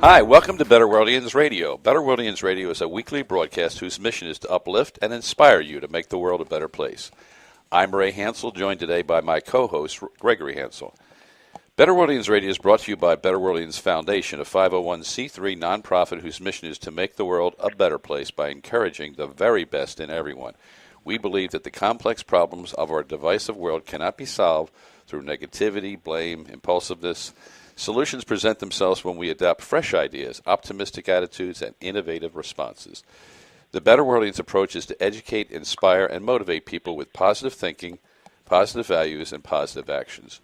Hi, welcome to BetterWorldians Radio. BetterWorldians Radio is a weekly broadcast whose mission is to uplift and inspire you to make the world a better place. I'm Ray Hansel, joined today by my co-host, Gregory Hansel. BetterWorldians Radio is brought to you by BetterWorldians Foundation, a 501c3 nonprofit whose mission is to make the world a better place by encouraging the very best in everyone. We believe that the complex problems of our divisive world cannot be solved through negativity, blame, impulsiveness. Solutions present themselves when we adopt fresh ideas, optimistic attitudes, and innovative responses. The BetterWorldians approach is to educate, inspire, and motivate people with positive thinking, positive values, and positive actions.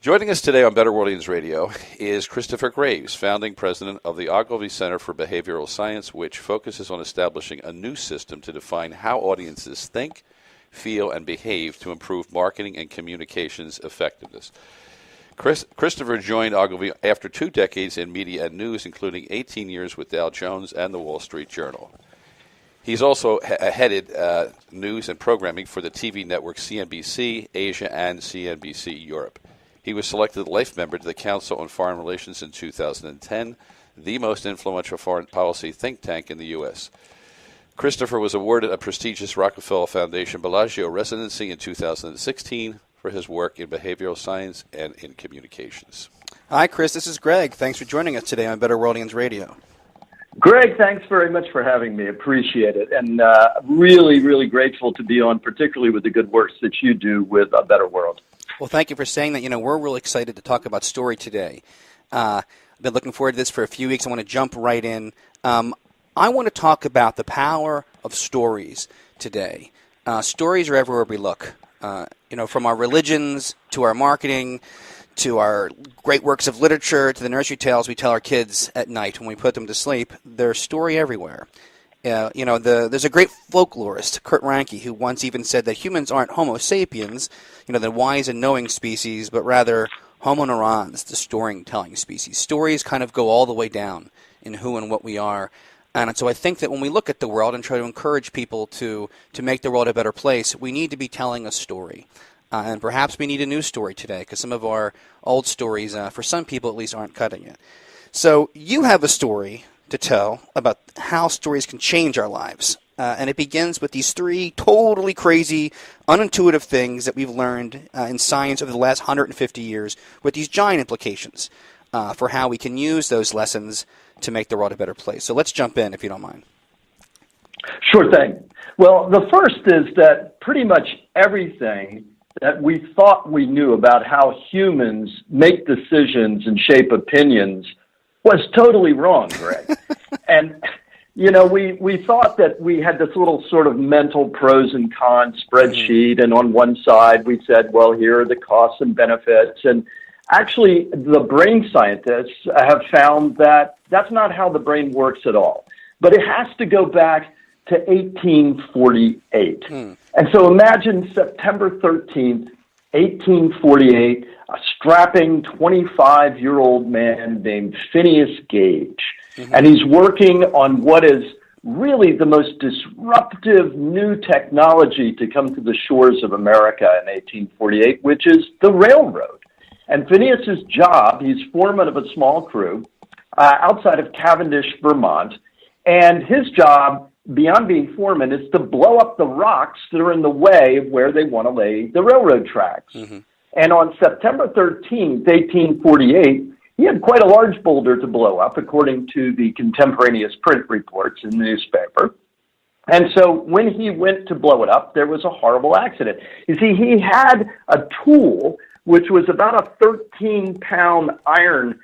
Joining us today on BetterWorldians Radio is Christopher Graves, founding president of the Ogilvy Center for Behavioral Science, which focuses on establishing a new system to define how audiences think, feel, and behave to improve marketing and communications effectiveness. Christopher joined Ogilvy after 2 decades in media and news, including 18 years with Dow Jones and the Wall Street Journal. He's also headed news and programming for the TV network CNBC Asia and CNBC Europe. He was selected life member to the Council on Foreign Relations in 2010, the most influential foreign policy think tank in the U.S. Christopher was awarded a prestigious Rockefeller Foundation Bellagio Residency in 2016 for his work in behavioral science and in communications. Hi, Chris. This is Greg. Thanks for joining us today on BetterWorldians Radio. Greg, thanks very much for having me. Appreciate it. And really grateful to be on, particularly with the good works that you do with A Better World. Well, thank you for saying that. We're really excited to talk about story today. I've been looking forward to this for a few weeks. I want to jump right in. I want to talk about the power of stories today. Stories are everywhere we look. From our religions to our marketing to our great works of literature to the nursery tales we tell our kids at night when we put them to sleep, there's story everywhere. There's a great folklorist, Kurt Ranke, who once even said that humans aren't Homo sapiens, the wise and knowing species, but rather Homo neurons, the storytelling species. Stories kind of go all the way down in who and what we are. And so I think that when we look at the world and try to encourage people to make the world a better place, we need to be telling a story. And perhaps we need a new story today because some of our old stories, for some people at least, aren't cutting it. So you have a story to tell about how stories can change our lives. And it begins with these 3 totally crazy, unintuitive things that we've learned in science over the last 150 years with these giant implications for how we can use those lessons to make the world a better place. So let's jump in, if you don't mind. Sure thing. Well, the first is that pretty much everything that we thought we knew about how humans make decisions and shape opinions was totally wrong, Greg. And, we thought that we had this little sort of mental pros and cons spreadsheet, and on one side we said, well, here are the costs and benefits. And actually, the brain scientists have found that that's not how the brain works at all. But it has to go back to 1848. And so imagine September 13th, 1848, a strapping 25-year-old man named Phineas Gage. And he's working on what is really the most disruptive new technology to come to the shores of America in 1848, which is the railroad. And Phineas's job, he's foreman of a small crew outside of Cavendish, Vermont, and his job, beyond being foreman, is to blow up the rocks that are in the way of where they want to lay the railroad tracks. And on September 13th, 1848, he had quite a large boulder to blow up, according to the contemporaneous print reports in the newspaper. And so when he went to blow it up, there was a horrible accident. You see, he had a tool which was about a 13-pound iron,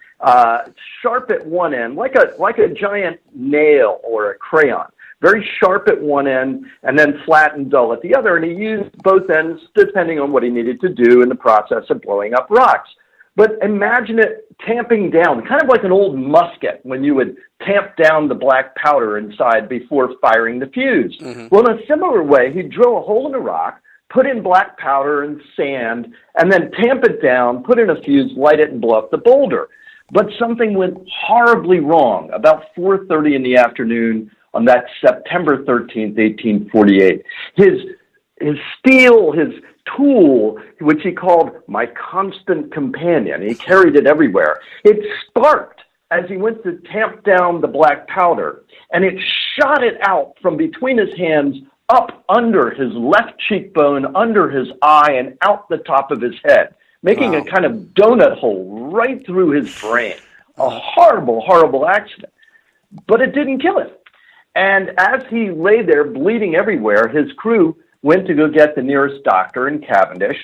sharp at one end, like a giant nail or a crayon, very sharp at one end and then flat and dull at the other. And he used both ends depending on what he needed to do in the process of blowing up rocks. But imagine it tamping down, kind of like an old musket when you would tamp down the black powder inside before firing the fuse. Well, in a similar way, he'd drill a hole in the rock, put in black powder and sand, and then tamp it down, put in a fuse, light it, and blow up the boulder. But something went horribly wrong about 4:30 in the afternoon on that September 13th, 1848. His steel, his tool, which he called my constant companion, he carried it everywhere, it sparked as he went to tamp down the black powder, and it shot it out from between his hands up under his left cheekbone, under his eye, and out the top of his head, making a kind of donut hole right through his brain. A horrible, horrible accident. But it didn't kill him. And as he lay there bleeding everywhere, his crew went to go get the nearest doctor in Cavendish.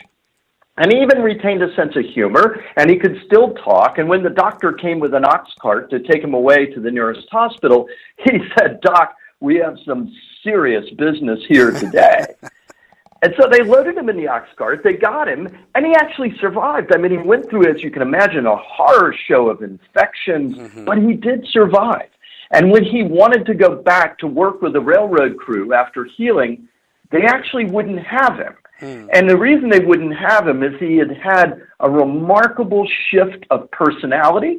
And he even retained a sense of humor, and he could still talk. And when the doctor came with an ox cart to take him away to the nearest hospital, he said, "Doc, we have some serious business here today." And so they loaded him in the ox cart, they got him, and he actually survived. I mean, he went through, as you can imagine, a horror show of infections, but he did survive. And when he wanted to go back to work with the railroad crew after healing, they actually wouldn't have him. And the reason they wouldn't have him is he had had a remarkable shift of personality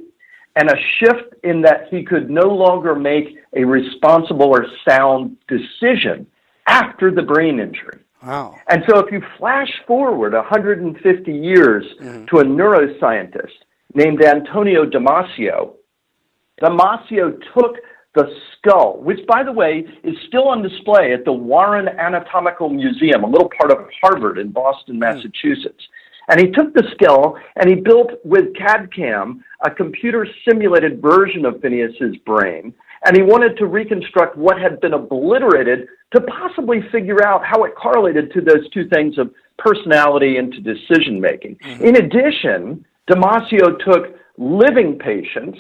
and a shift in that he could no longer make a responsible or sound decision after the brain injury. Wow. And so if you flash forward 150 years to a neuroscientist named Antonio Damasio, Damasio took the skull, which, by the way, is still on display at the Warren Anatomical Museum, a little part of Harvard in Boston, Massachusetts. And he took the skull and he built with CAD-CAM a computer-simulated version of Phineas's brain. And he wanted to reconstruct what had been obliterated to possibly figure out how it correlated to those two things of personality and to decision-making. In addition, Damasio took living patients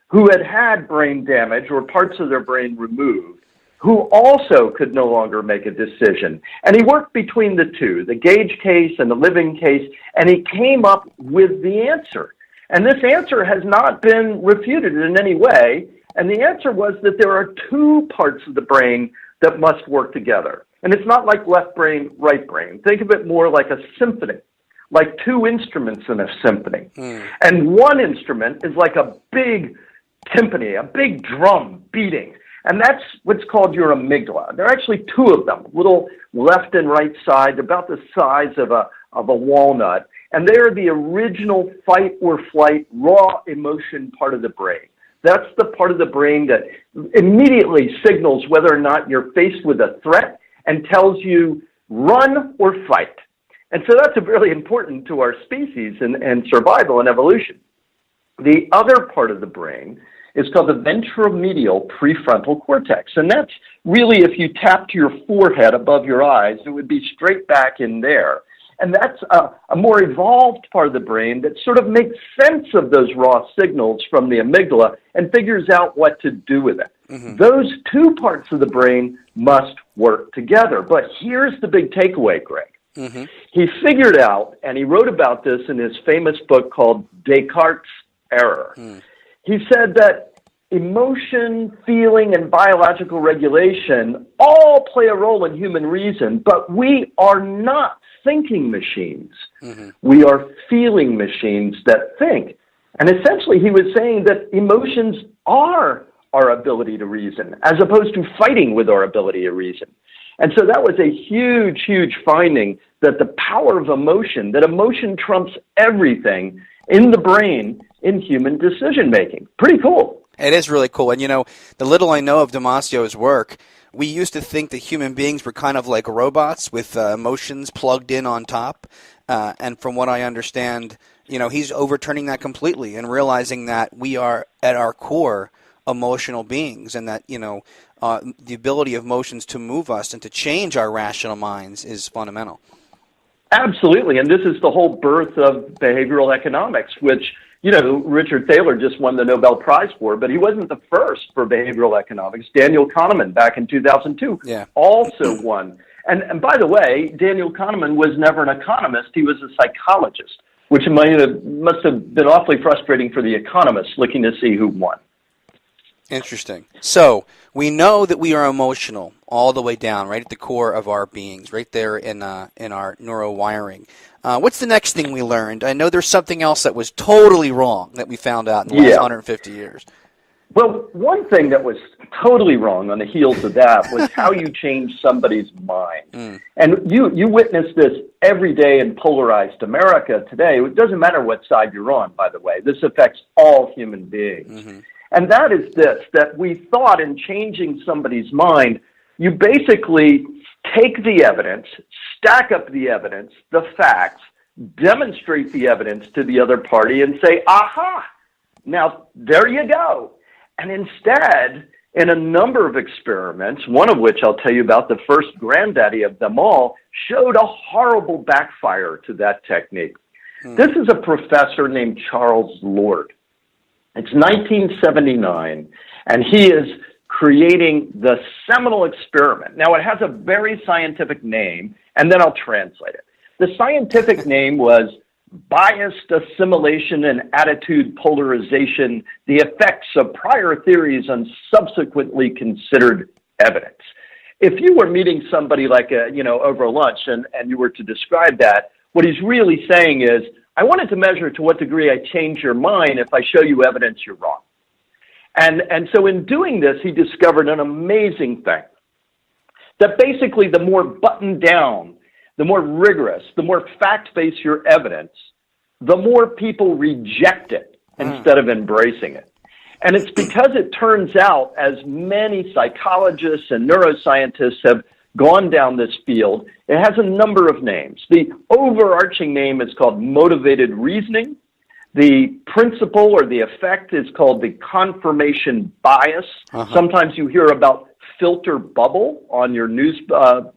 who had had brain damage or parts of their brain removed, who also could no longer make a decision. And he worked between the two, the Gage case and the living case, and he came up with the answer. And this answer has not been refuted in any way. And the answer was that there are two parts of the brain that must work together. And it's not like left brain, right brain. Think of it more like a symphony, like two instruments in a symphony. And one instrument is like a big timpani, a big drum beating. And that's what's called your amygdala. There are actually two of them, little left and right side, about the size of a walnut. And they're the original fight or flight, raw emotion part of the brain. That's the part of the brain that immediately signals whether or not you're faced with a threat and tells you run or fight. And so that's really important to our species and survival and evolution. The other part of the brain is called the ventromedial prefrontal cortex. And that's really, if you tapped your forehead above your eyes, it would be straight back in there. And that's a more evolved part of the brain that sort of makes sense of those raw signals from the amygdala and figures out what to do with it. Those two parts of the brain must work together. But here's the big takeaway, Greg. He figured out, and he wrote about this in his famous book called Descartes' Error. He said that emotion, feeling, and biological regulation all play a role in human reason, but we are not thinking machines. We are feeling machines that think. And essentially he was saying that emotions are our ability to reason, as opposed to fighting with our ability to reason. And so that was a huge, huge finding, that the power of emotion, that emotion trumps everything in the brain in human decision-making. Pretty cool. It is really cool. And, you know, the little I know of Damasio's work, we used to think that human beings were kind of like robots with emotions plugged in on top. And from what I understand, you know, he's overturning that completely and realizing that we are, at our core, emotional beings, and that, you know, the ability of emotions to move us and to change our rational minds is fundamental. Absolutely. And this is the whole birth of behavioral economics, which, you know, Richard Thaler just won the Nobel Prize for, but he wasn't the first for behavioral economics. Daniel Kahneman, back in 2002, also won. And by the way, Daniel Kahneman was never an economist. He was a psychologist, which must have been awfully frustrating for the economists looking to see who won. Interesting. So we know that we are emotional all the way down, right at the core of our beings, right there in our neurowiring. What's the next thing we learned? I know there's something else that was totally wrong that we found out in the last 150 years. Well, one thing that was totally wrong on the heels of that was how you change somebody's mind. And you witness this every day in polarized America today. It doesn't matter what side you're on, by the way. This affects all human beings. And that is this, that we thought in changing somebody's mind, you basically take the evidence, stack up the evidence, the facts, demonstrate the evidence to the other party and say, aha, now there you go. And instead, in a number of experiments, one of which I'll tell you about, the first granddaddy of them all, showed a horrible backfire to that technique. This is a professor named Charles Lord. It's 1979, and he is creating the seminal experiment. Now, it has a very scientific name, and then I'll translate it. The scientific name was biased assimilation and attitude polarization, the effects of prior theories on subsequently considered evidence. If you were meeting somebody like over lunch and you were to describe that, what he's really saying is, I wanted to measure to what degree I change your mind if I show you evidence you're wrong. And so in doing this, he discovered an amazing thing, that basically the more buttoned down, the more rigorous, the more fact-based your evidence, the more people reject it instead of embracing it. And it's because it turns out, as many psychologists and neuroscientists have gone down this field, it has a number of names. The overarching name is called motivated reasoning. The principle or the effect is called the confirmation bias. Sometimes you hear about filter bubble on your news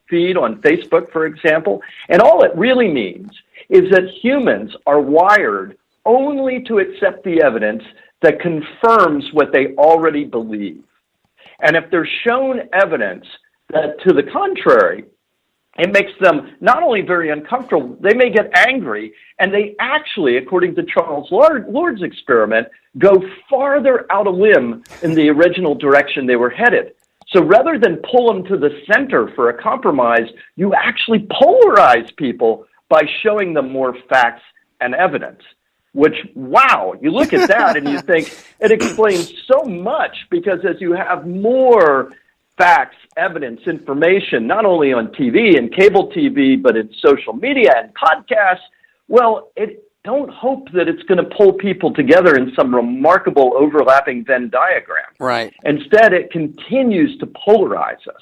feed on Facebook, for example. And all it really means is that humans are wired only to accept the evidence that confirms what they already believe. And if they're shown evidence that, to the contrary, it makes them not only very uncomfortable, they may get angry, and they actually, according to Charles Lord's experiment, go farther out a limb in the original direction they were headed. So rather than pull them to the center for a compromise, you actually polarize people by showing them more facts and evidence, which, wow, you look at that and you think it explains so much, because as you have more facts, evidence, information, not only on TV and cable TV, but in social media and podcasts, well, don't hope that it's going to pull people together in some remarkable overlapping Venn diagram. Right. Instead, it continues to polarize us.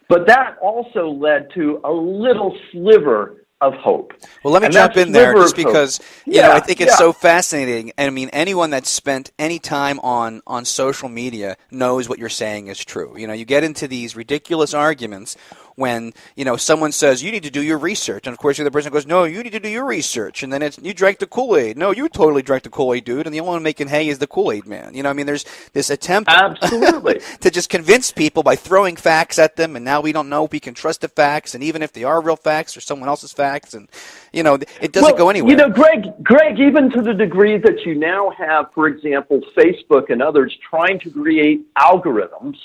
But that also led to a little sliver of hope. Well, let me jump in there just because, I think it's so fascinating. And I mean, anyone that's spent any time on social media knows what you're saying is true. You get into these ridiculous arguments when, someone says, you need to do your research. And, of course, the other person goes, no, you need to do your research. And then it's, you drank the Kool-Aid. No, you totally drank the Kool-Aid, dude. And the only one making hay is the Kool-Aid man. There's this attempt Absolutely. to just convince people by throwing facts at them. And now we don't know if we can trust the facts. And even if they are real facts or someone else's facts. And, it doesn't go anywhere. Greg, even to the degree that you now have, for example, Facebook and others trying to create algorithms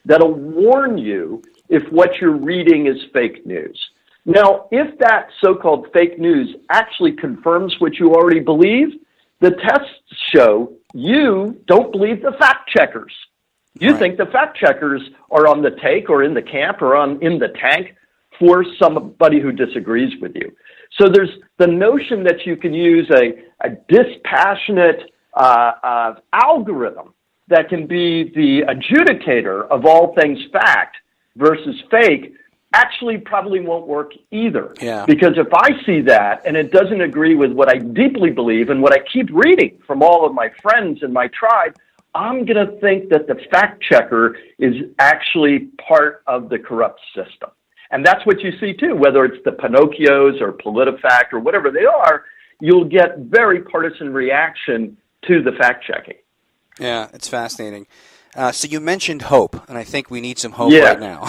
that'll warn you if what you're reading is fake news. Now, if that so-called fake news actually confirms what you already believe, the tests show you don't believe the fact checkers. You think the fact checkers are on the take or in the camp or in the tank for somebody who disagrees with you. So there's the notion that you can use a dispassionate algorithm that can be the adjudicator of all things fact versus fake actually probably won't work either. Yeah. Because if I see that and it doesn't agree with what I deeply believe and what I keep reading from all of my friends and my tribe, I'm going to think that the fact checker is actually part of the corrupt system. And that's what you see too, whether it's the Pinocchios or PolitiFact or whatever they are, you'll get very partisan reaction to the fact checking. Yeah, it's fascinating. So you mentioned hope, and I think we need some hope right now.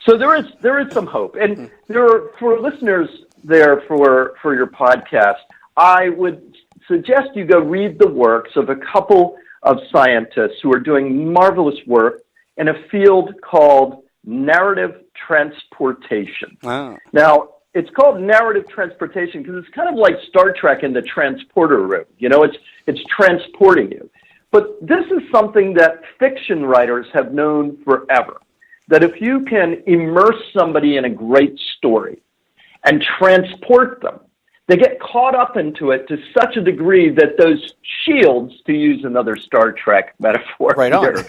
So there is some hope. And for listeners there for your podcast, I would suggest you go read the works of a couple of scientists who are doing marvelous work in a field called narrative transportation. Wow. Now, it's called narrative transportation because it's kind of like Star Trek in the transporter room. It's transporting you. But this is something that fiction writers have known forever, that if you can immerse somebody in a great story and transport them, They get caught up into it to such a degree that those shields, to use another Star Trek metaphor, right on.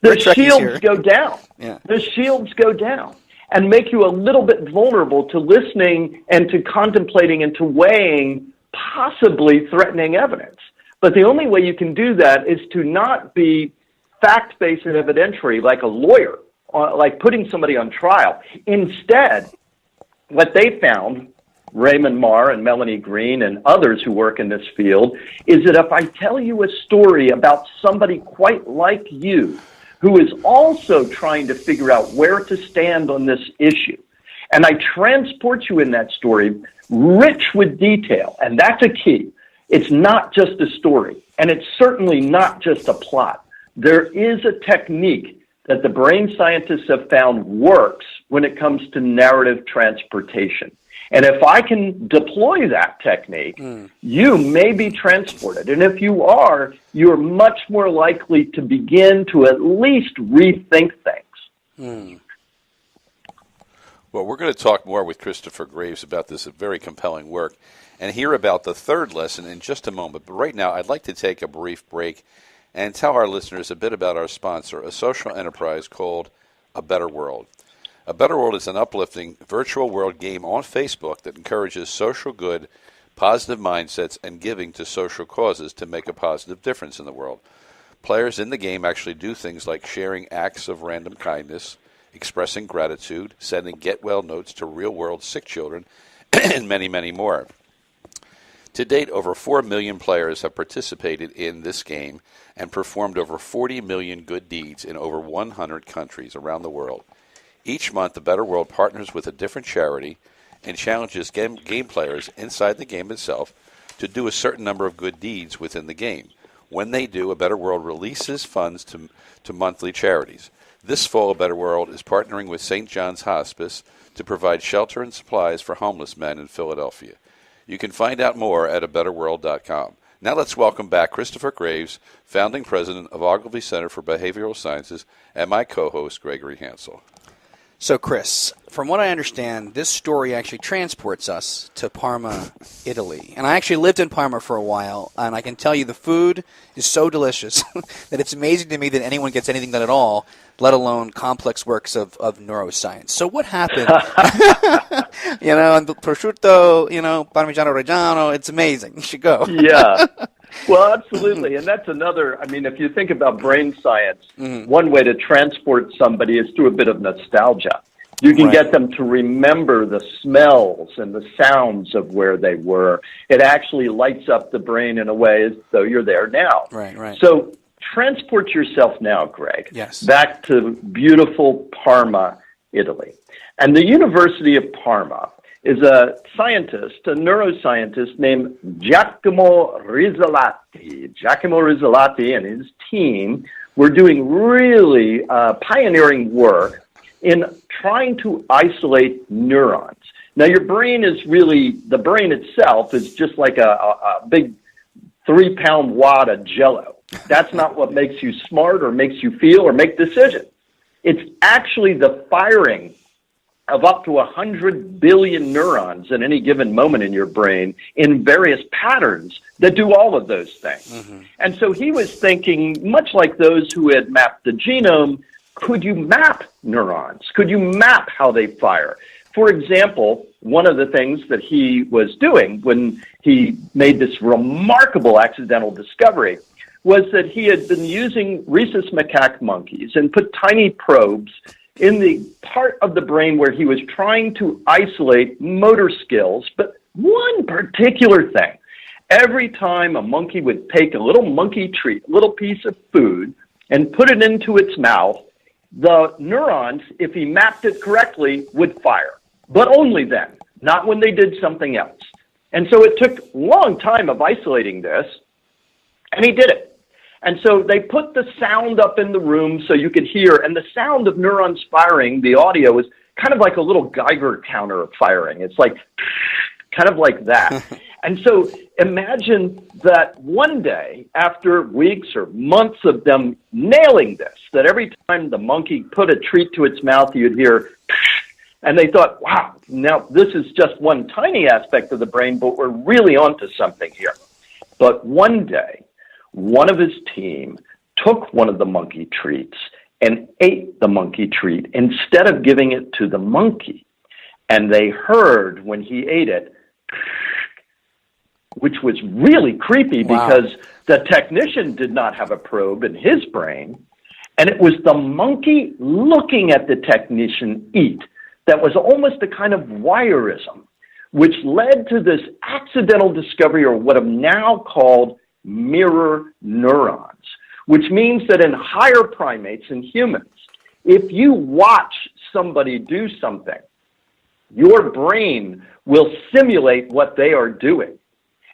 The shields go down. Yeah. The shields go down and make you a little bit vulnerable to listening and to contemplating and to weighing possibly threatening evidence. But the only way you can do that is to not be fact-based and evidentiary like a lawyer, like putting somebody on trial. Instead, what they found, Raymond Marr and Melanie Green and others who work in this field, is that if I tell you a story about somebody quite like you, who is also trying to figure out where to stand on this issue, and I transport you in that story, rich with detail, and that's a key. It's not just a story, and it's certainly not just a plot. There is a technique that the brain scientists have found works when it comes to narrative transportation. And if I can deploy that technique, you may be transported. And if you are, you're much more likely to begin to at least rethink things. Well, we're going to talk more with Christopher Graves about this very compelling work and hear about the third lesson in just a moment. But right now, I'd like to take a brief break and tell our listeners a bit about our sponsor, a social enterprise called A Better World. A Better World is an uplifting virtual world game on Facebook that encourages social good, positive mindsets, and giving to social causes to make a positive difference in the world. Players in the game actually do things like sharing acts of random kindness, expressing gratitude, sending get-well notes to real-world sick children, and many, many more. To date, over 4 million players have participated in this game and performed over 40 million good deeds in over 100 countries around the world. Each month, the Better World partners with a different charity and challenges game players inside the game itself to do a certain number of good deeds within the game. When they do, A Better World releases funds to monthly charities. This fall, A Better World is partnering with St. John's Hospice to provide shelter and supplies for homeless men in Philadelphia. You can find out more at abetterworld.com. Now let's welcome back Christopher Graves, founding president of Ogilvy Center for Behavioral Sciences, and my co-host, Gregory Hansel. So, Chris, from what I understand, this story actually transports us to Parma, Italy. And I actually lived in Parma for a while, and I can tell you the food is so delicious that it's amazing to me that anyone gets anything done at all, let alone complex works of neuroscience. So what happened? And the prosciutto, Parmigiano Reggiano, it's amazing. You should go. Yeah. Well, absolutely. And that's another, if you think about brain science, one way to transport somebody is through a bit of nostalgia. You can get them to remember the smells and the sounds of where they were. It actually lights up the brain in a way as though you're there now. Right. So transport yourself now, Greg, back to beautiful Parma, Italy. And the University of Parma is a neuroscientist named Giacomo Rizzolatti. Giacomo Rizzolatti and his team were doing really pioneering work in trying to isolate neurons. Now, the brain itself is just like a big 3-pound wad of Jell-O. That's not what makes you smart or makes you feel or make decisions. It's actually the firing of up to 100 billion neurons at any given moment in your brain in various patterns that do all of those things. And so he was thinking, much like those who had mapped the genome, could you map neurons? Could you map how they fire? For example, one of the things that he was doing when he made this remarkable accidental discovery was that he had been using rhesus macaque monkeys and put tiny probes in the part of the brain where he was trying to isolate motor skills, but one particular thing. Every time a monkey would take a little monkey treat, a little piece of food, and put it into its mouth, the neurons, if he mapped it correctly, would fire. But only then, not when they did something else. And so it took a long time of isolating this, and he did it. And so they put the sound up in the room so you could hear, and the sound of neurons firing, the audio, is kind of like a little Geiger counter firing. It's like, kind of like that. And so imagine that one day, after weeks or months of them nailing this, that every time the monkey put a treat to its mouth, you'd hear, And they thought, wow, now this is just one tiny aspect of the brain, but we're really onto something here. But one day, one of his team took one of the monkey treats and ate the monkey treat instead of giving it to the monkey. And they heard when he ate it, which was really creepy because the technician did not have a probe in his brain. And it was the monkey looking at the technician eat that was almost a kind of voyeurism, which led to this accidental discovery, or what are now called mirror neurons, which means that in higher primates and humans, if you watch somebody do something, your brain will simulate what they are doing.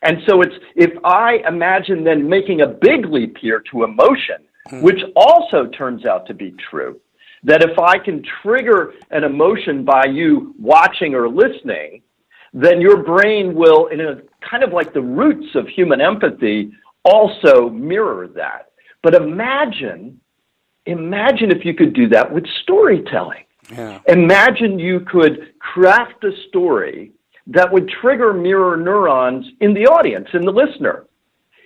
And so if I imagine then making a big leap here to emotion, which also turns out to be true, that if I can trigger an emotion by you watching or listening, then your brain will, in a kind of like the roots of human empathy, also mirror that. But imagine if you could do that with storytelling. Yeah. Imagine you could craft a story that would trigger mirror neurons in the audience, in the listener,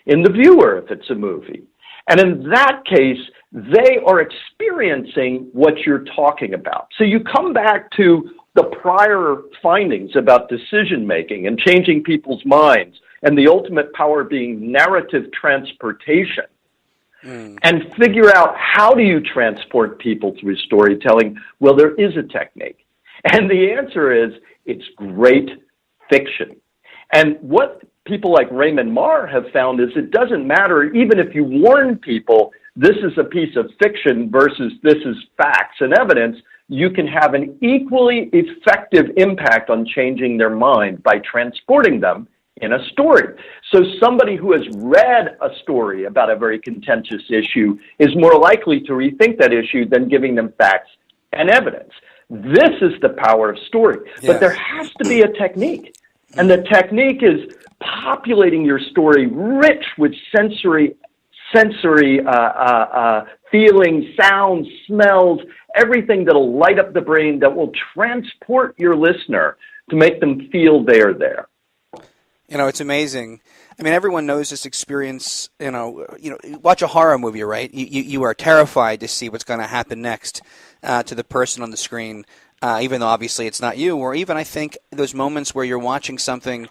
in the viewer if it's a movie. And in that case, they are experiencing what you're talking about. So you come back to the prior findings about decision-making and changing people's minds, and the ultimate power being narrative transportation. And figure out, how do you transport people through storytelling? Well, there is a technique. And the answer is, it's great fiction. And what people like Raymond Marr have found is it doesn't matter, even if you warn people, this is a piece of fiction versus this is facts and evidence, you can have an equally effective impact on changing their mind by transporting them in a story. So somebody who has read a story about a very contentious issue is more likely to rethink that issue than giving them facts and evidence. This is the power of story. Yes. But there has to be a technique. And the technique is populating your story rich with sensory feelings, sounds, smells, everything that'll light up the brain, that will transport your listener to make them feel they're there. You know, it's amazing. I mean, everyone knows this experience. You watch a horror movie, right? You are terrified to see what's going to happen next to the person on the screen, even though obviously it's not you. Or even, I think, those moments where you're watching something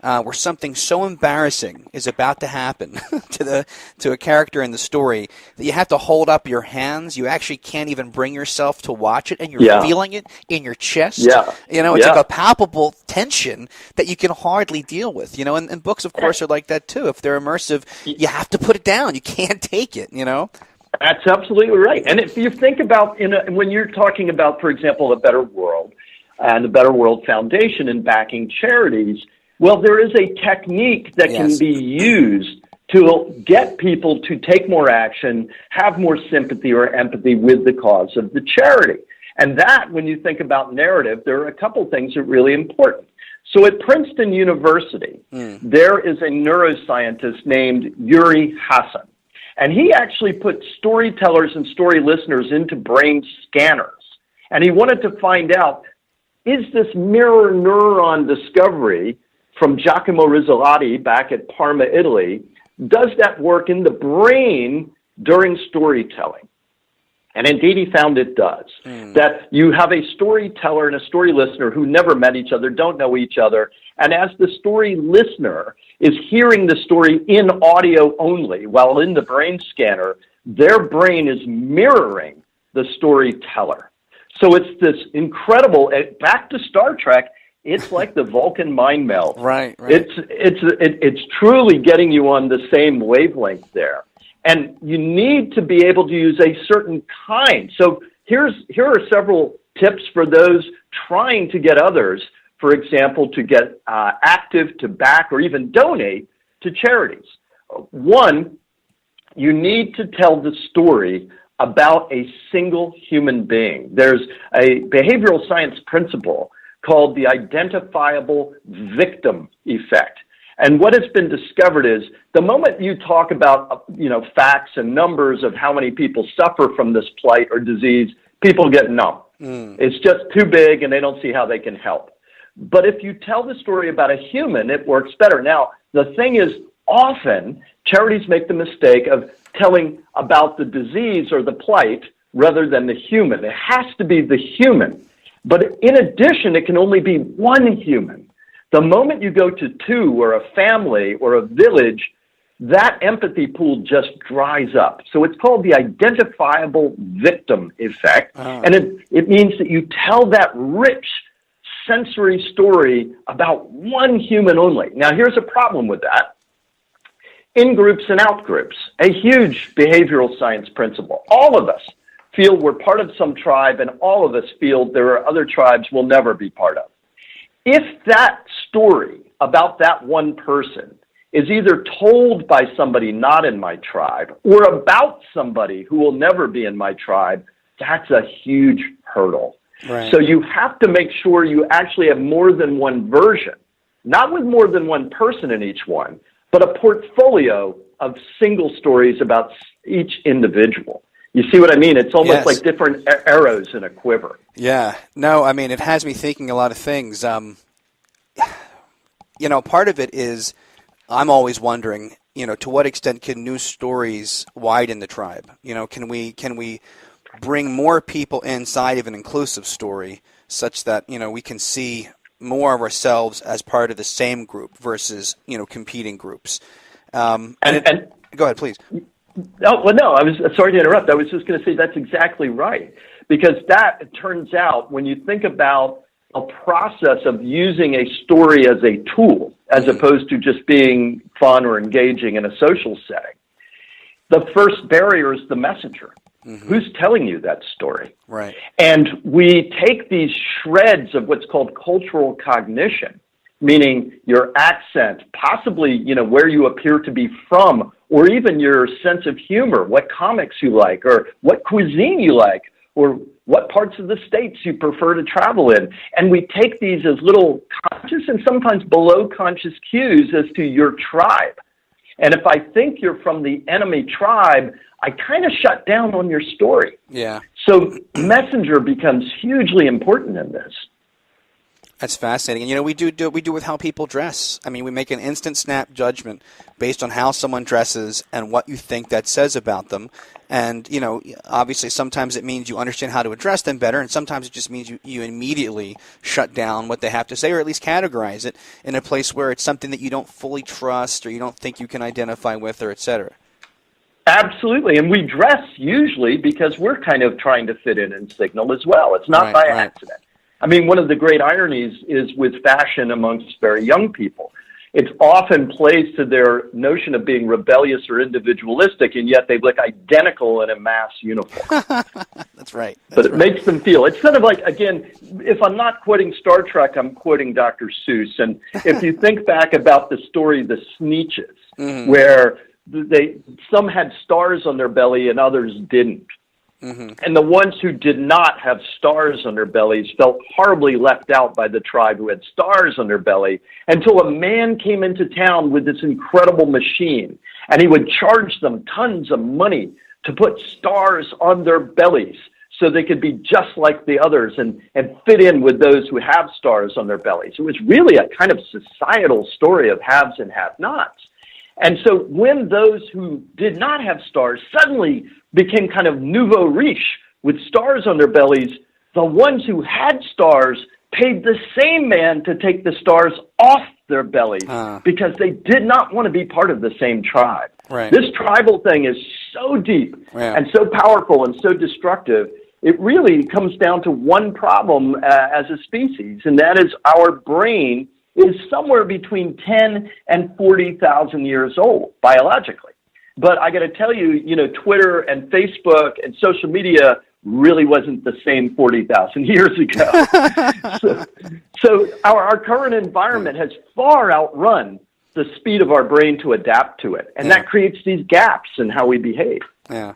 where something so embarrassing is about to happen to a character in the story that you have to hold up your hands. You actually can't even bring yourself to watch it, and you're feeling it in your chest. Yeah. It's like a palpable tension that you can hardly deal with. And books, of course, are like that too. If they're immersive, you have to put it down. You can't take it. That's absolutely right. And if you think about when you're talking about, for example, the Better World and the Better World Foundation and backing charities, well, there is a technique that can be used to get people to take more action, have more sympathy or empathy with the cause of the charity. And that, when you think about narrative, there are a couple things that are really important. So at Princeton University, there is a neuroscientist named Uri Hassan. And he actually put storytellers and story listeners into brain scanners. And he wanted to find out, is this mirror neuron discovery from Giacomo Rizzolatti back at Parma, Italy, does that work in the brain during storytelling? And indeed, he found it does. That you have a storyteller and a story listener who never met each other, don't know each other, and as the story listener is hearing the story in audio only, while in the brain scanner, their brain is mirroring the storyteller. So it's this incredible, back to Star Trek, it's like the Vulcan mind meld. Right. It's truly getting you on the same wavelength there. And you need to be able to use a certain kind. So here are several tips for those trying to get others, for example, to get active, to back, or even donate to charities. One, you need to tell the story about a single human being. There's a behavioral science principle called the identifiable victim effect. And what has been discovered is the moment you talk about, facts and numbers of how many people suffer from this plight or disease, people get numb. It's just too big and they don't see how they can help. But if you tell the story about a human, it works better. Now, the thing is, often charities make the mistake of telling about the disease or the plight rather than the human. It has to be the human. But in addition, it can only be one human. The moment you go to two or a family or a village, that empathy pool just dries up. So it's called the identifiable victim effect. And it means that you tell that rich sensory story about one human only. Now, here's a problem with that. In groups and out groups, a huge behavioral science principle. All of us feel we're part of some tribe, and all of us feel there are other tribes we'll never be part of. If that story about that one person is either told by somebody not in my tribe or about somebody who will never be in my tribe, that's a huge hurdle. Right. So you have to make sure you actually have more than one version, not with more than one person in each one, but a portfolio of single stories about each individual. You see what I mean? It's almost like different arrows in a quiver. Yeah. No, I mean, it has me thinking a lot of things. Part of it is I'm always wondering, to what extent can news stories widen the tribe? Can we bring more people inside of an inclusive story such that, we can see more of ourselves as part of the same group versus, competing groups. Go ahead, please. No, I was sorry to interrupt. I was just going to say that's exactly right. Because that, it turns out, when you think about a process of using a story as a tool, as opposed to just being fun or engaging in a social setting, the first barrier is the messenger. Who's telling you that story? Right. And we take these shreds of what's called cultural cognition, meaning your accent, possibly, where you appear to be from, or even your sense of humor, what comics you like, or what cuisine you like, or what parts of the states you prefer to travel in. And we take these as little conscious and sometimes below conscious cues as to your tribe. And if I think you're from the enemy tribe, I kind of shut down on your story. Yeah. So messenger becomes hugely important in this. That's fascinating. And, we do with how people dress. I mean, we make an instant snap judgment based on how someone dresses and what you think that says about them. And, obviously sometimes it means you understand how to address them better, and sometimes it just means you immediately shut down what they have to say, or at least categorize it in a place where it's something that you don't fully trust or you don't think you can identify with, or et cetera. Absolutely. And we dress usually because we're kind of trying to fit in and signal as well. It's not by accident. I mean, one of the great ironies is with fashion amongst very young people. It's often plays to their notion of being rebellious or individualistic, and yet they look identical in a mass uniform. That's right. But it makes them feel. It's kind of like, again, if I'm not quoting Star Trek, I'm quoting Dr. Seuss. And if you think back about the story The Sneetches, where some had stars on their belly and others didn't. And the ones who did not have stars on their bellies felt horribly left out by the tribe who had stars on their belly, until a man came into town with this incredible machine, and he would charge them tons of money to put stars on their bellies so they could be just like the others and fit in with those who have stars on their bellies. It was really a kind of societal story of haves and have-nots. And so when those who did not have stars suddenly became kind of nouveau riche with stars on their bellies, the ones who had stars paid the same man to take the stars off their bellies because they did not want to be part of the same tribe. Right. This tribal thing is so deep and so powerful and so destructive. It really comes down to one problem as a species, and that is our brain is somewhere between 10 and 40,000 years old biologically. But I got to tell you, Twitter and Facebook and social media really wasn't the same 40,000 years ago. so our current environment has far outrun the speed of our brain to adapt to it. And that creates these gaps in how we behave. Yeah.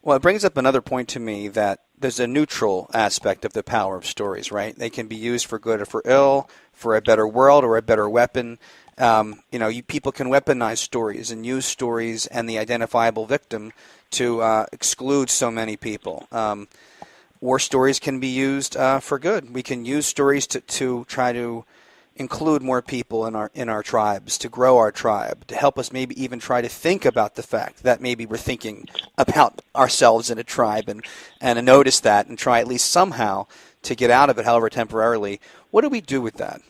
Well, it brings up another point to me, that there's a neutral aspect of the power of stories, right? They can be used for good or for ill, for a better world or a better weapon. People can weaponize stories and use stories and the identifiable victim to exclude so many people. or stories can be used for good. We can use stories to try to include more people in our tribes, to grow our tribe, to help us maybe even try to think about the fact that maybe we're thinking about ourselves in a tribe and notice that and try at least somehow to get out of it, however temporarily. What do we do with that?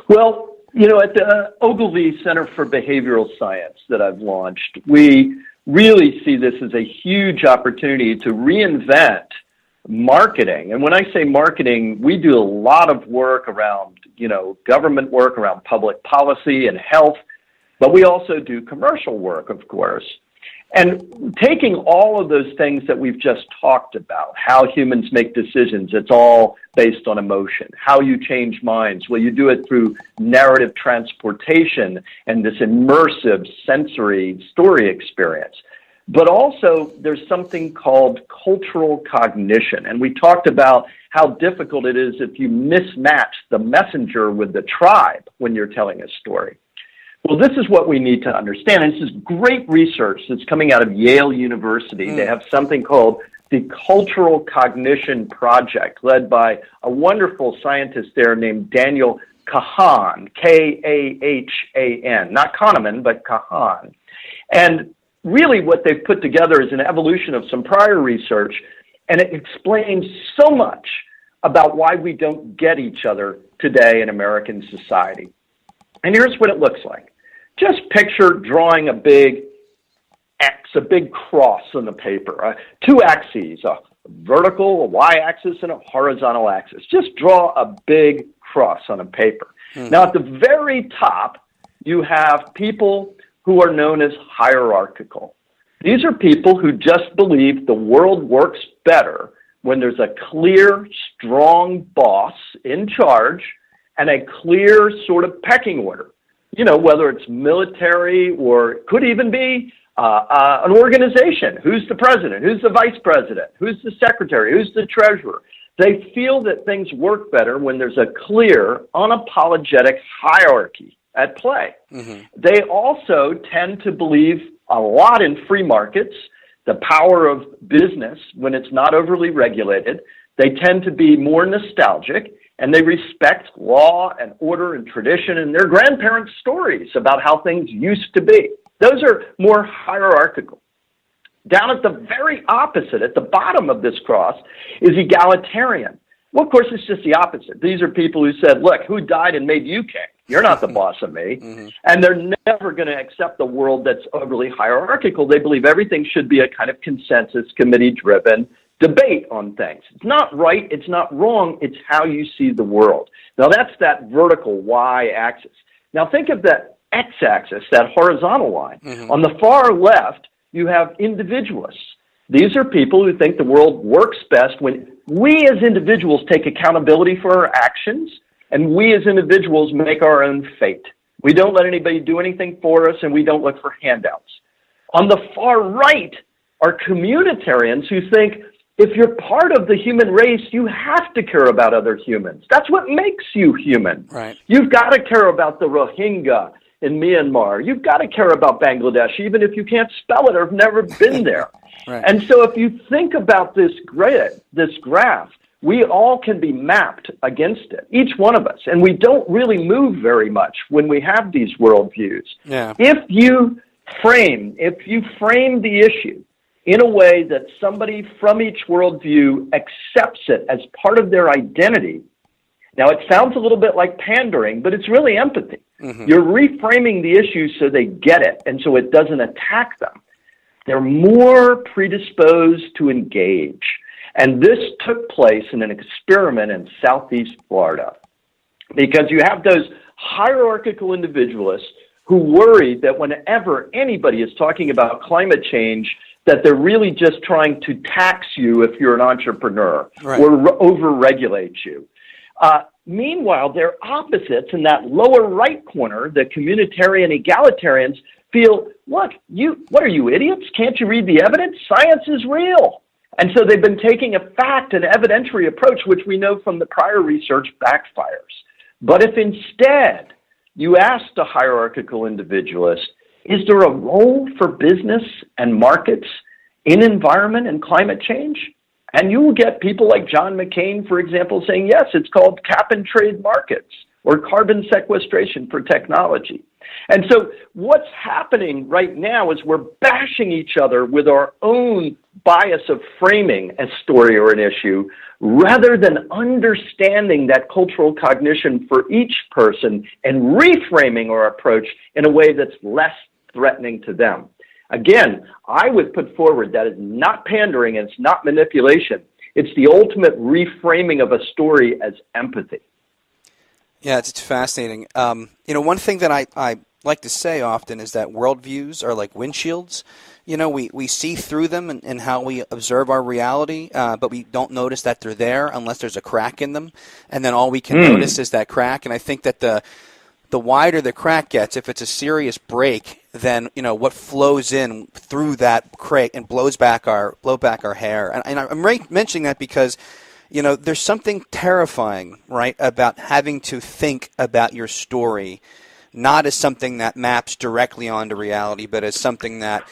Well, at the Ogilvy Center for Behavioral Science that I've launched, we really see this as a huge opportunity to reinvent marketing. And when I say marketing, we do a lot of work around, government work around public policy and health, but we also do commercial work, of course. And taking all of those things that we've just talked about, how humans make decisions, it's all based on emotion. How you change minds, well, you do it through narrative transportation and this immersive sensory story experience. But also, there's something called cultural cognition. And we talked about how difficult it is if you mismatch the messenger with the tribe when you're telling a story. Well, this is what we need to understand. And this is great research that's coming out of Yale University. They have something called the Cultural Cognition Project, led by a wonderful scientist there named Daniel Kahan, Kahan, not Kahneman, but Kahan. And really what they've put together is an evolution of some prior research, and it explains so much about why we don't get each other today in American society. And here's what it looks like. Just picture drawing a big X, a big cross on the paper, two axes, a vertical, a y-axis, and a horizontal axis. Just draw a big cross on a paper. Now, at the very top, you have people who are known as hierarchical. These are people who just believe the world works better when there's a clear, strong boss in charge and a clear sort of pecking order. Whether it's military or it could even be an organization. Who's the president? Who's the vice president? Who's the secretary? Who's the treasurer? They feel that things work better when there's a clear, unapologetic hierarchy at play. They also tend to believe a lot in free markets, the power of business when it's not overly regulated. They tend to be more nostalgic, and they respect law and order and tradition and their grandparents' stories about how things used to be. Those are more hierarchical. Down at the very opposite, at the bottom of this cross, is egalitarian. Well, of course, it's just the opposite. These are people who said, look, who died and made you king? You're not the boss of me. And they're never going to accept a world that's overly hierarchical. They believe everything should be a kind of consensus, committee-driven debate on things. It's not right, it's not wrong, it's how you see the world. Now, that's that vertical y-axis. Now, think of that x-axis, that horizontal line. On the far left, you have individualists. These are people who think the world works best when we as individuals take accountability for our actions, and we as individuals make our own fate. We don't let anybody do anything for us, and we don't look for handouts. On the far right are communitarians who think if you're part of the human race, you have to care about other humans. That's what makes you human. Right. You've got to care about the Rohingya in Myanmar. You've got to care about Bangladesh, even if you can't spell it or have never been there. Right. And so if you think about this grid, this graph, we all can be mapped against it, each one of us. And we don't really move very much when we have these worldviews. Yeah. If you frame the issue in a way that somebody from each worldview accepts it as part of their identity. Now, it sounds a little bit like pandering, but it's really empathy. You're reframing the issue so they get it, and so it doesn't attack them. They're more predisposed to engage. And this took place in an experiment in Southeast Florida, because you have those hierarchical individualists who worry that whenever anybody is talking about climate change, that they're really just trying to tax you if you're an entrepreneur, right, or over-regulate you. Meanwhile, their opposites in that lower right corner, the communitarian egalitarians, feel, look, what are you, idiots? Can't you read the evidence? Science is real. And so they've been taking a fact and evidentiary approach, which we know from the prior research backfires. But if instead you ask the hierarchical individualist, is there a role for business and markets in environment and climate change? And you will get people like John McCain, for example, saying, yes, it's called cap and trade markets or carbon sequestration for technology. And so what's happening right now is we're bashing each other with our own bias of framing a story or an issue rather than understanding that cultural cognition for each person and reframing our approach in a way that's less threatening to them. Again, I would put forward that is not pandering and it's not manipulation. It's the ultimate reframing of a story as empathy. Yeah, it's fascinating. One thing that I like to say often is that worldviews are like windshields. We see through them in how we observe our reality, but we don't notice that they're there unless there's a crack in them. And then all we can notice is that crack. And I think that the wider the crack gets, if it's a serious break, then what flows in through that crack and blow back our hair. And I'm mentioning that because there's something terrifying, right, about having to think about your story not as something that maps directly onto reality, but as something that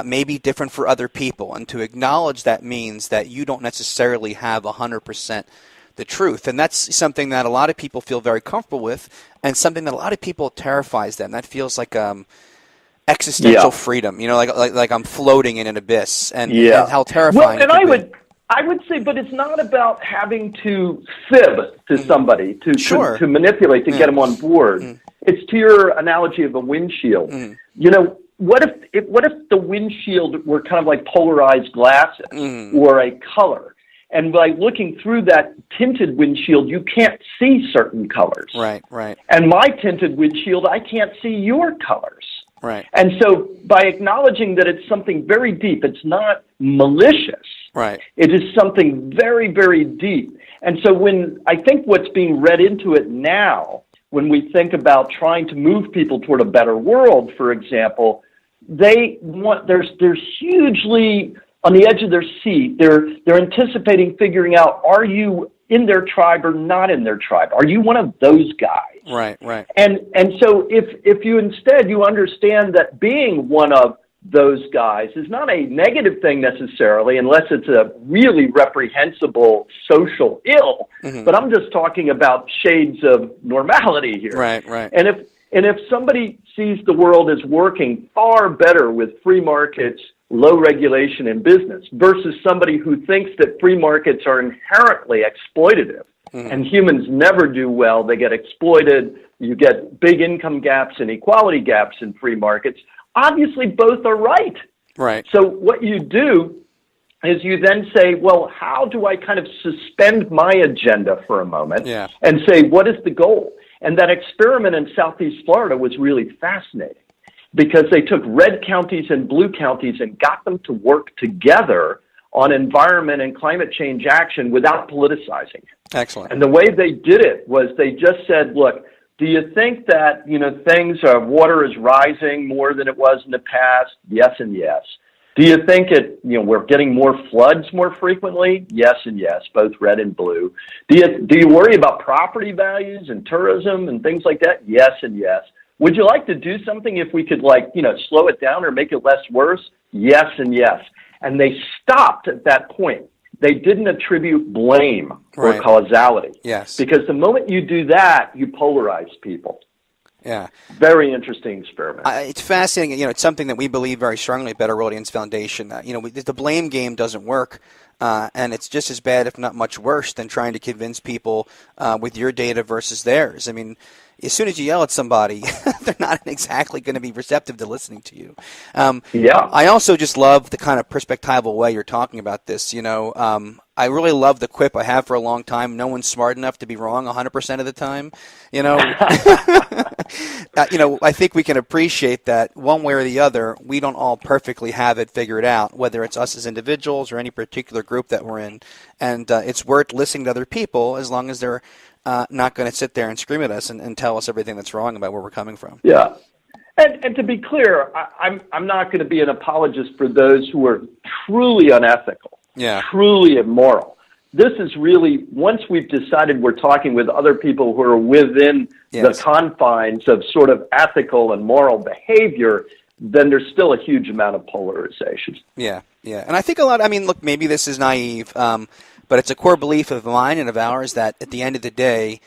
may be different for other people. And to acknowledge that means that you don't necessarily have 100% the truth. And that's something that a lot of people feel very comfortable with, and something that a lot of people terrifies them. That feels like existential freedom, like I'm floating in an abyss, and how terrifying it can be. I would say, but it's not about having to fib to somebody, to manipulate, to get them on board. It's to your analogy of a windshield. What if the windshield were kind of like polarized glasses or a color? And by looking through that tinted windshield, you can't see certain colors. Right, right. And my tinted windshield, I can't see your colors. Right. And so by acknowledging that it's something very deep, it's not malicious. Right. It is something very, very deep. And so when I think what's being read into it now, when we think about trying to move people toward a better world, for example, they're hugely on the edge of their seat. They're anticipating figuring out, are you in their tribe or not in their tribe? Are you one of those guys? Right, right. And so if you instead you understand that being one of those guys is not a negative thing necessarily, unless it's a really reprehensible social ill. But I'm just talking about shades of normality here. Right, right. And if somebody sees the world as working far better with free markets, low regulation in business, versus somebody who thinks that free markets are inherently exploitative and humans never do well, they get exploited, you get big income gaps and equality gaps in free markets, obviously both are right. Right. So what you do is you then say, well, how do I kind of suspend my agenda for a moment and say, what is the goal? And that experiment in Southeast Florida was really fascinating because they took red counties and blue counties and got them to work together on environment and climate change action without politicizing it. Excellent. And the way they did it was they just said, look, do you think that, water is rising more than it was in the past? Yes and yes. Do you think we're getting more floods more frequently? Yes and yes, both red and blue. Do you worry about property values and tourism and things like that? Yes and yes. Would you like to do something if we could slow it down or make it less worse? Yes and yes. And they stopped at that point. They didn't attribute blame or causality. Yes. Because the moment you do that, you polarize people. Yeah. Very interesting experiment. It's fascinating. It's something that we believe very strongly at BetterWorldians Foundation. The blame game doesn't work, and it's just as bad, if not much worse, than trying to convince people with your data versus theirs. I mean, as soon as you yell at somebody, they're not exactly going to be receptive to listening to you. I also just love the kind of perspectival way you're talking about this. I really love the quip I have for a long time. No one's smart enough to be wrong 100% of the time. I think we can appreciate that one way or the other, we don't all perfectly have it figured out, whether it's us as individuals or any particular group that we're in. And it's worth listening to other people as long as they're not going to sit there and scream at us and tell us everything that's wrong about where we're coming from. Yeah. And to be clear, I'm not going to be an apologist for those who are truly unethical, truly immoral. This is really, once we've decided we're talking with other people who are within the confines of sort of ethical and moral behavior, then there's still a huge amount of polarization. Yeah. Yeah, and I think look, maybe this is naive, but it's a core belief of mine and of ours that at the end of the day,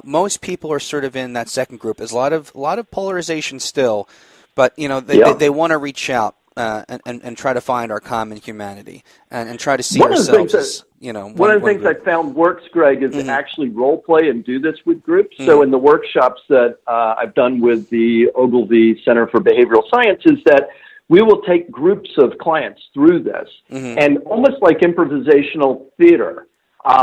most people are sort of in that second group. There's a lot of polarization still, but they want to reach out and try to find our common humanity and try to see ourselves as one of the things I found works, Greg, is to actually role play and do this with groups. So in the workshops that I've done with the Ogilvy Center for Behavioral Sciences, that we will take groups of clients through this, and almost like improvisational theater.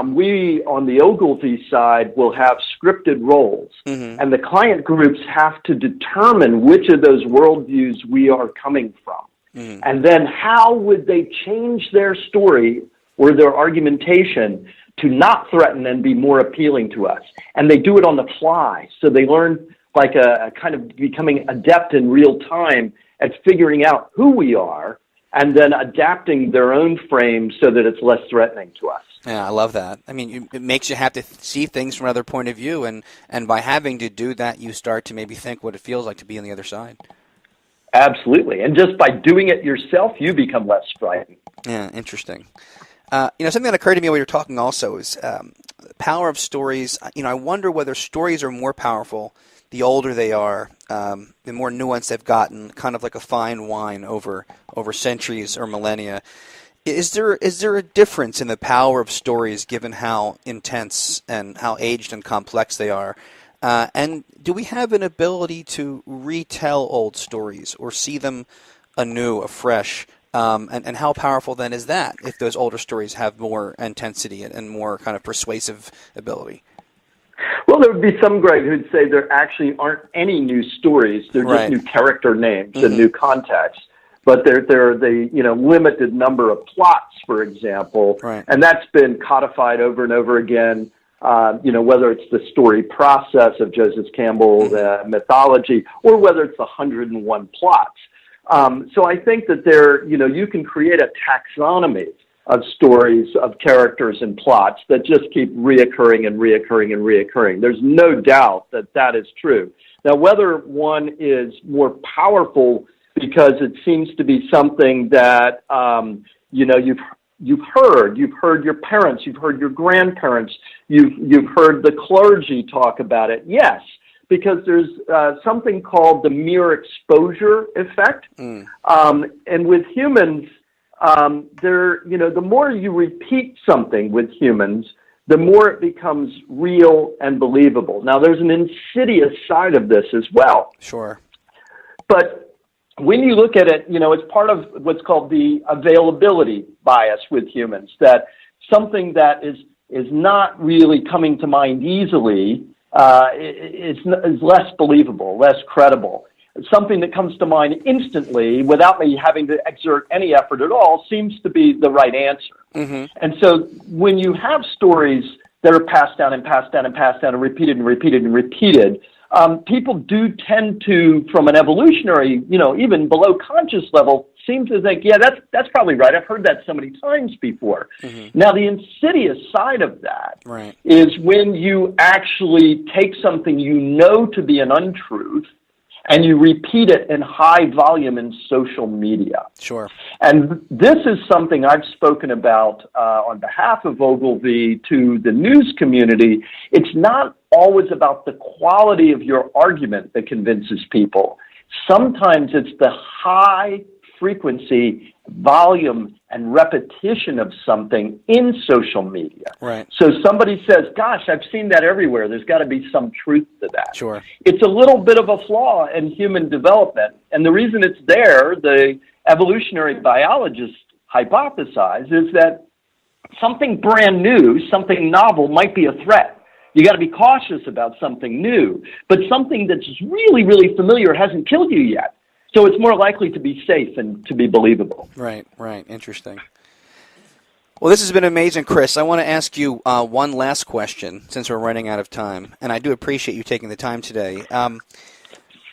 We, on the Ogilvy side, will have scripted roles, and the client groups have to determine which of those worldviews we are coming from. And then how would they change their story or their argumentation to not threaten and be more appealing to us? And they do it on the fly, so they learn like a kind of becoming adept in real time at figuring out who we are and then adapting their own frame so that it's less threatening to us. Yeah, I love that. I mean, it makes you have to see things from another point of view, and by having to do that, you start to maybe think what it feels like to be on the other side. Absolutely. And just by doing it yourself, you become less frightened. Yeah, interesting. Something that occurred to me while you were talking also is the power of stories. I wonder whether stories are more powerful the older they are, the more nuanced they've gotten, kind of like a fine wine over centuries or millennia. Is there a difference in the power of stories given how intense and how aged and complex they are? And do we have an ability to retell old stories or see them anew, afresh? And how powerful then is that if those older stories have more intensity and more kind of persuasive ability? Well, there would be some, Greg, who'd say there actually aren't any new stories. They're just new character names and new contexts. But they're the limited number of plots, for example, and that's been codified over and over again. Whether it's the story process of Joseph Campbell's mythology, or whether it's the 101 plots. So I think that you can create a taxonomy of stories, of characters and plots that just keep reoccurring and reoccurring and reoccurring. There's no doubt that is true. Now, whether one is more powerful because it seems to be something that, you've heard your parents, you've heard your grandparents, you've heard the clergy talk about it. Yes, because there's something called the mere exposure effect. And with humans, the more you repeat something with humans, the more it becomes real and believable. Now, there's an insidious side of this as well. Sure. But when you look at it, it's part of what's called the availability bias with humans, that something that is not really coming to mind easily is less believable, less credible. Something that comes to mind instantly without me having to exert any effort at all seems to be the right answer. And so when you have stories that are passed down and passed down and passed down and repeated and repeated and repeated, people do tend to, from an evolutionary, even below conscious level, seem to think, yeah, that's probably right. I've heard that so many times before. Now, the insidious side of that is when you actually take something you know to be an untruth and you repeat it in high volume in social media. Sure. And this is something I've spoken about on behalf of Ogilvy to the news community. It's not always about the quality of your argument that convinces people. Sometimes it's the high frequency, volume, and repetition of something in social media. So somebody says, gosh, I've seen that everywhere. There's got to be some truth to that. Sure. It's a little bit of a flaw in human development. And the reason it's there, the evolutionary biologists hypothesize, is that something brand new, something novel might be a threat. You got to be cautious about something new. But something that's really, really familiar hasn't killed you yet. So it's more likely to be safe and to be believable. Right. Interesting. Well, this has been amazing, Chris. I want to ask you one last question since we're running out of time, and I do appreciate you taking the time today.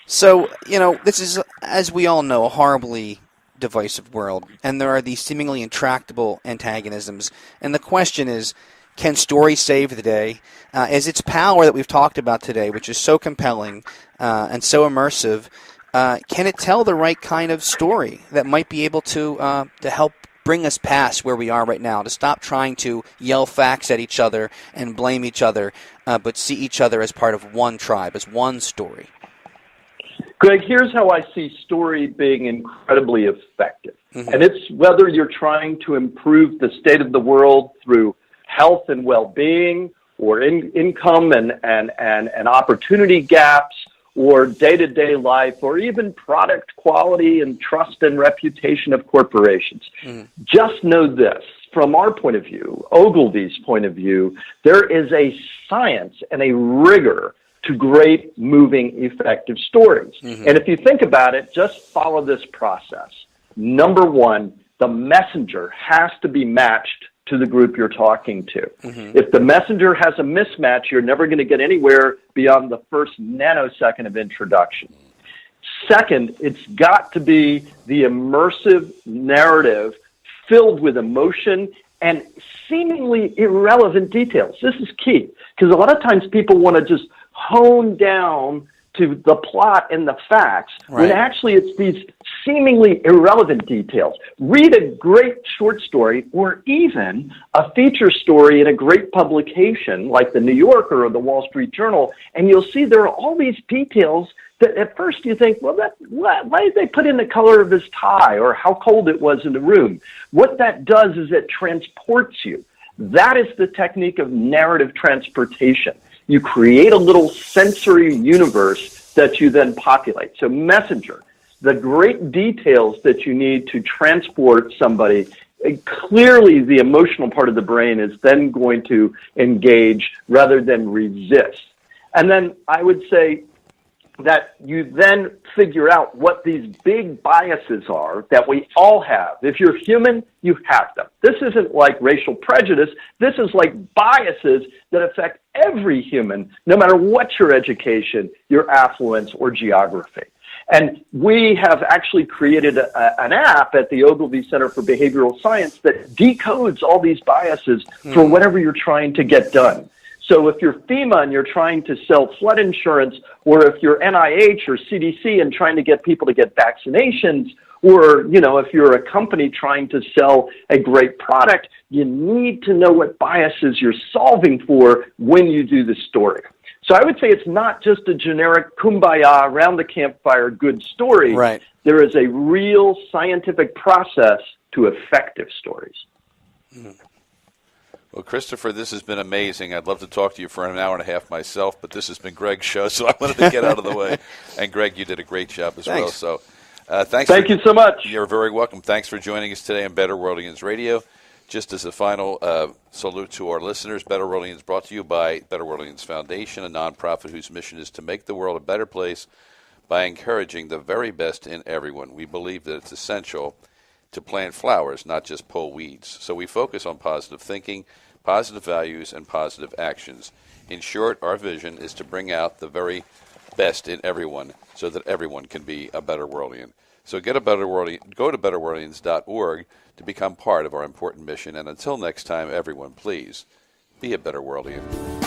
This is, as we all know, a horribly divisive world, and there are these seemingly intractable antagonisms. And the question is, can story save the day? Is its power that we've talked about today, which is so compelling and so immersive, can it tell the right kind of story that might be able to help bring us past where we are right now, to stop trying to yell facts at each other and blame each other, but see each other as part of one tribe, as one story? Greg, here's how I see story being incredibly effective. Mm-hmm. And it's whether you're trying to improve the state of the world through health and well-being, or income and opportunity gaps, or day-to-day life, or even product quality and trust and reputation of corporations. Mm-hmm. Just know this, from our point of view, Ogilvy's point of view, there is a science and a rigor to great, moving, effective stories. Mm-hmm. And if you think about it, just follow this process. Number one, the messenger has to be matched to the group you're talking to. Mm-hmm. If the messenger has a mismatch, you're never going to get anywhere beyond the first nanosecond of introduction. Second, it's got to be the immersive narrative filled with emotion and seemingly irrelevant details. This is key, because a lot of times people want to just hone down to the plot and the facts, right, when actually it's these seemingly irrelevant details. Read a great short story or even a feature story in a great publication like the New Yorker or the Wall Street Journal, and you'll see there are all these details that at first you think, well, why did they put in the color of his tie or how cold it was in the room? What that does is it transports you. That is the technique of narrative transportation. You create a little sensory universe that you then populate. So messenger, the great details that you need to transport somebody, clearly the emotional part of the brain is then going to engage rather than resist. And then I would say that you then figure out what these big biases are that we all have. If you're human, you have them. This isn't like racial prejudice. This is like biases that affect every human, no matter what your education, your affluence, or geography. And we have actually created an app at the Ogilvy Center for Behavioral Science that decodes all these biases for whatever you're trying to get done. So if you're FEMA and you're trying to sell flood insurance, or if you're NIH or CDC and trying to get people to get vaccinations, or, if you're a company trying to sell a great product, you need to know what biases you're solving for when you do the story. So I would say it's not just a generic kumbaya around the campfire good story. Right. There is a real scientific process to effective stories. Mm. Well, Christopher, this has been amazing. I'd love to talk to you for an hour and a half myself, but this has been Greg's show, so I wanted to get out of the way. And, Greg, you did a great job as well. So, Thank you so much. You're very welcome. Thanks for joining us today on BetterWorldians Radio. Just as a final salute to our listeners, BetterWorldians brought to you by BetterWorldians Foundation, a nonprofit whose mission is to make the world a better place by encouraging the very best in everyone. We believe that it's essential to plant flowers, not just pull weeds. So we focus on positive thinking, positive values, and positive actions. In short, our vision is to bring out the very best in everyone so that everyone can be a better worldian. So go to BetterWorldians.org to become part of our important mission. And until next time, everyone, please be a better worldian.